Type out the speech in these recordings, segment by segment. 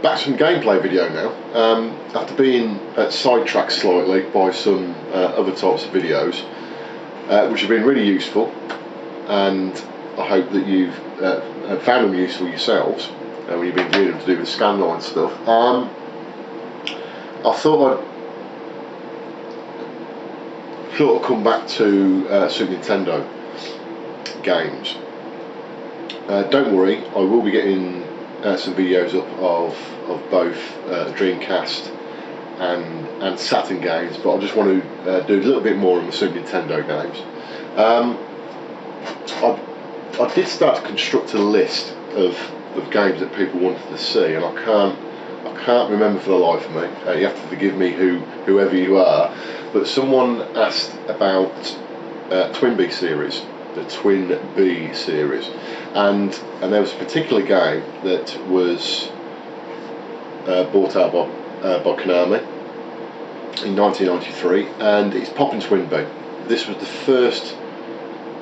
back to some gameplay video now. After being sidetracked slightly by some other types of videos, which have been really useful, and I hope that you've found them useful yourselves when you've been doing them to do with scanline stuff. I thought I'd come back to Super Nintendo games. Don't worry, I will be getting some videos up of both Dreamcast and Saturn games, but I just want to do a little bit more on the Super Nintendo games. I did start to construct a list of games that people wanted to see, and I can't remember for the life of me. You have to forgive me, whoever you are, but someone asked about Twinbee series, the Twinbee series, and there was a particular game that was bought out by Konami in 1993, and it's Poppin' Twinbee. This was the first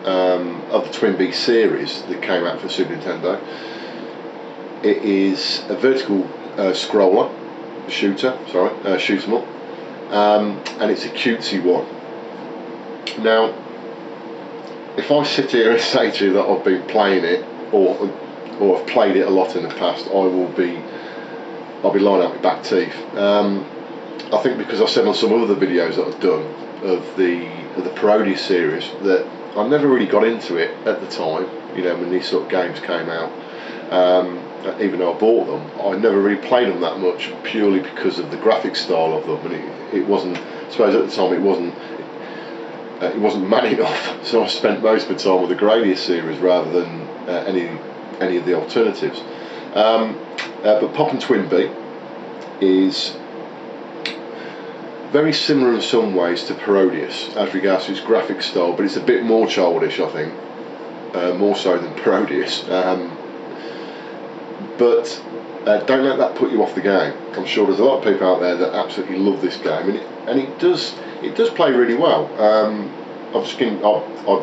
of the Twinbee series that came out for Super Nintendo. It is a vertical scroller shooter, shoot 'em up, and it's a cutesy one. Now, if I sit here and say to you that I've been playing it, or I've played it a lot in the past, I'll be lying out my back teeth. I think because I've said on some other videos that I've done of the Parodius series that I never really got into it at the time, you know, when these sort of games came out. Even though I bought them, I never really played them that much, purely because of the graphic style of them, and it wasn't, I suppose at the time it wasn't man enough, so I spent most of the time with the Gradius series rather than any of the alternatives. But Poppin' Twinbee is very similar in some ways to Parodius as regards to its graphic style, but it's a bit more childish, I think, more so than Parodius. But don't let that put you off the game. I'm sure there's a lot of people out there that absolutely love this game, and it does play really well. I've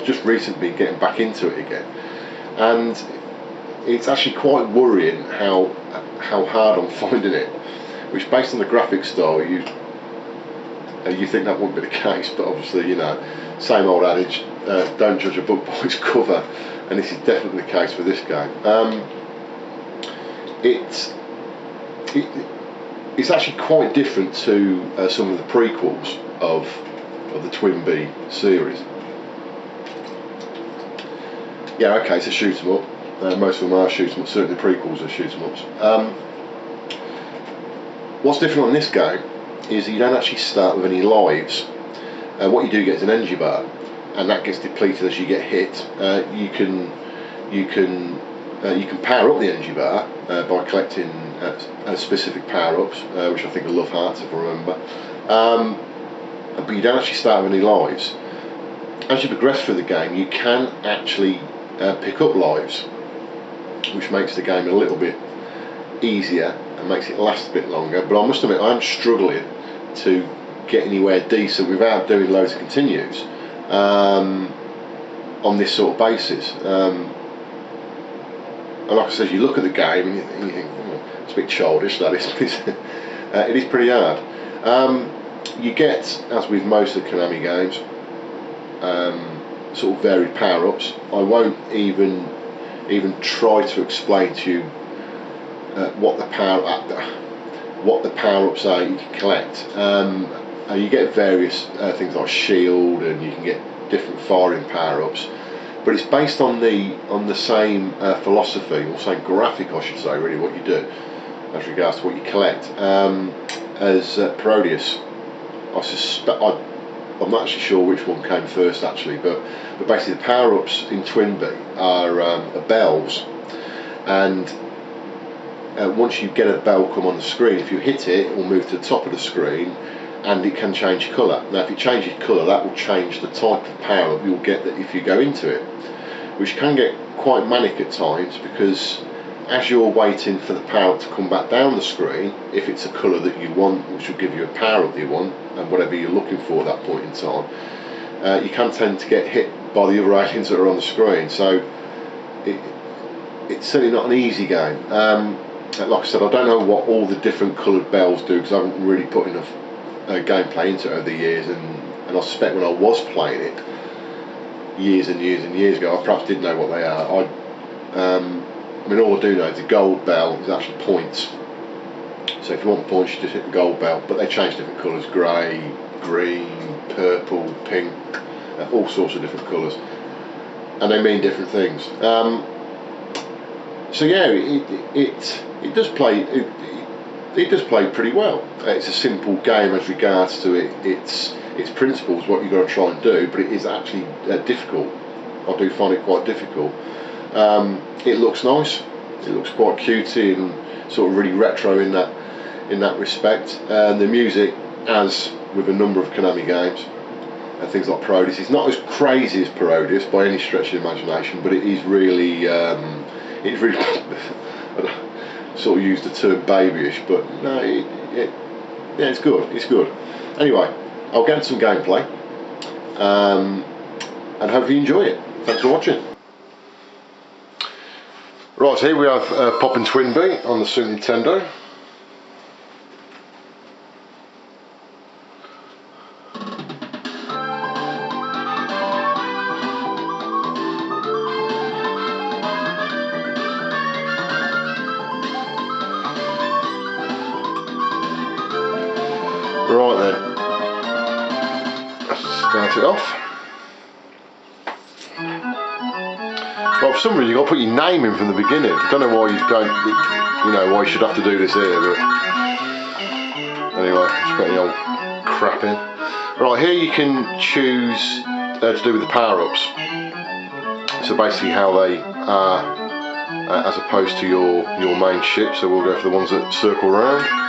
just recently been getting back into it again, and it's actually quite worrying how hard I'm finding it. Which, based on the graphic style, you think that wouldn't be the case, but obviously, you know, same old adage: don't judge a book by its cover, and this is definitely the case for this game. It's actually quite different to some of the prequels of the Twinbee series. Yeah, okay, it's a shoot 'em up. Most of them are shoot 'em ups. Certainly the prequels are shoot 'em ups. What's different on this game is you don't actually start with any lives. What you do get is an energy bar, and that gets depleted as you get hit. You can power up the energy bar by collecting specific power-ups, which I think are love hearts, if I remember. But you don't actually start with any lives. As you progress through the game, you can actually pick up lives, which makes the game a little bit easier and makes it last a bit longer. But I must admit, I'm struggling to get anywhere decent without doing loads of continues on this sort of basis. And like I said, you look at the game and you think, it's a bit childish, that is. It is pretty hard. You get, as with most of the Konami games, sort of varied power-ups. I won't even try to explain to you what the power-ups are you can collect. You get various things like shield, and you can get different firing power-ups. But it's based on the same philosophy, or same graphic, I should say, really, what you do as regards to what you collect, as Parodius. I'm not actually sure which one came first, actually, but basically the power-ups in Twinbee are bells, and once you get a bell come on the screen, if you hit it, it will move to the top of the screen, and it can change colour. Now, if it changes colour, that will change the type of power-up you'll get that if you go into it, which can get quite manic at times, because as you're waiting for the power-up to come back down the screen, if it's a colour that you want, which will give you a power-up you want, and whatever you're looking for at that point in time, you can tend to get hit by the other aliens that are on the screen. So it's certainly not an easy game. like I said, I don't know what all the different coloured bells do because I haven't really put enough gameplay into it over the years, and I suspect when I was playing it years and years and years ago, I perhaps did know what they are. I mean, all I do know is the gold bell is actually points. So if you want points, you just hit the gold bell. But they change different colours: grey, green, purple, pink, all sorts of different colours, and they mean different things. So yeah, it does play. It does play pretty well. It's a simple game as regards to its principles, what you've got to try and do, but it is actually difficult. I do find it quite difficult. It looks nice. It looks quite cutesy and sort of really retro in that respect. And the music, as with a number of Konami games, and things like Parodius, it's not as crazy as Parodius by any stretch of the imagination, but it is really, it's really. Sort of use the term babyish, but no, yeah, it's good. It's good. Anyway, I'll get into some gameplay, and hopefully you enjoy it. Thanks for watching. Right, here we have Poppin' Twinbee on the Super Nintendo. Right then, let's start it off. Well, for some reason you've got to put your name in from the beginning. I don't know why you don't, you know, why you should have to do this here, but anyway, just put the old crap in. Right, here you can choose to do with the power-ups. So basically how they are as opposed to your main ship. So we'll go for the ones that circle around.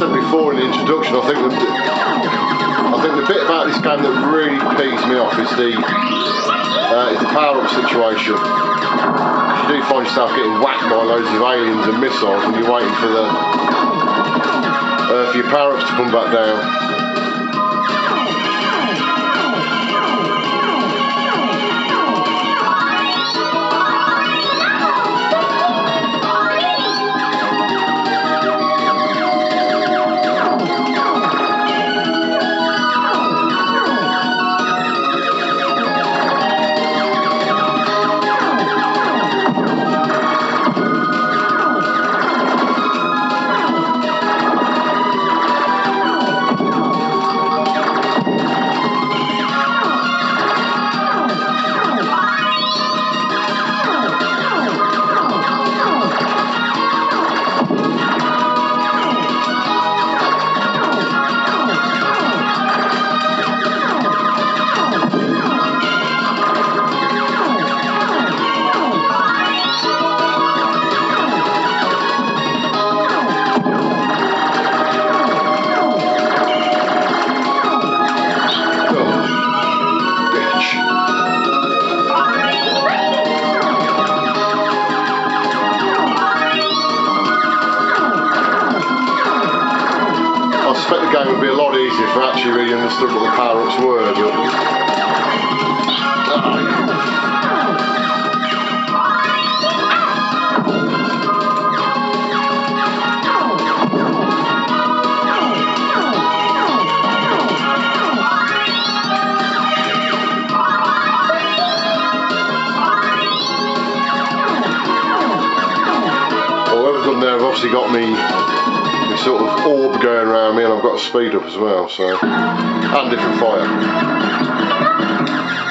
Before in the introduction, I think the bit about this game that really pees me off is the power-up situation. You do find yourself getting whacked by loads of aliens and missiles when you're waiting for your power-ups to come back down. expect the game would be a lot easier if I actually really understood what the power-ups were, but... There I've obviously got me sort of orb going around me, and I've got a speed up as well, so, and different fire.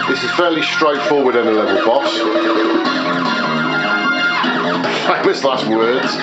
This is fairly straightforward in a level boss. Famous last words.